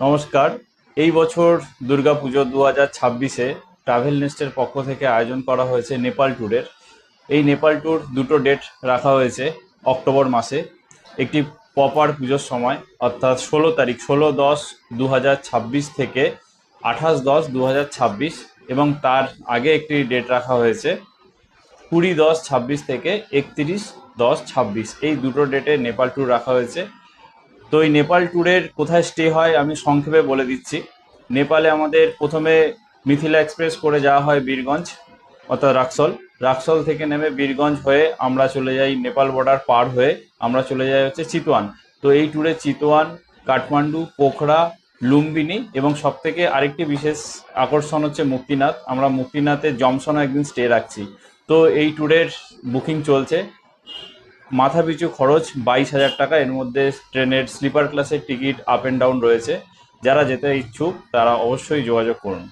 নমস্কার। এই বছর দুর্গাপুজো 2026-এ ট্রাভেল নেস্টের পক্ষ থেকে আয়োজন করা হয়েছে নেপাল ট্যুরের। এই নেপাল ট্যুর দুটো ডেট রাখা হয়েছে অক্টোবর মাসে। একটি প্রপার পুজোর সময় অর্থাৎ 16 তারিখ 16-10-2026 থেকে 28-10-2026, এবং তার আগে একটি ডেট রাখা হয়েছে 20-10-26 থেকে 31-10-26। এই দুটো ডেটে নেপাল ট্যুর রাখা হয়েছে। তো এই নেপাল ট্যুরের কোথায় স্টে হয় আমি সংক্ষেপে বলে দিচ্ছি। নেপালে আমাদের প্রথমে মিথিলা এক্সপ্রেস করে যাওয়া হয় বীরগঞ্জ, অর্থাৎ রাক্সল। রাক্সল থেকে নেমে বীরগঞ্জ হয়ে আমরা চলে যাই, নেপাল বর্ডার পার হয়ে আমরা চলে যাই হচ্ছে চিতওয়ান। তো এই ট্যুরে চিতওয়ান, কাঠমান্ডু, পোখরা, লুম্বিনী এবং সবথেকে আরেকটি বিশেষ আকর্ষণ হচ্ছে মুক্তিনাথ। আমরা মুক্তিনাথে জমসনে একদিন স্টে রাখছি। তো এই ট্যুরের বুকিং চলছে। মাথাপিছু খরচ 22,000 টাকা। এর মধ্যে ট্রেনের স্লিপার ক্লাসের টিকিট আপ অ্যান্ড ডাউন রয়েছে। যারা যেতে ইচ্ছুক তারা অবশ্যই যোগাযোগ করুন।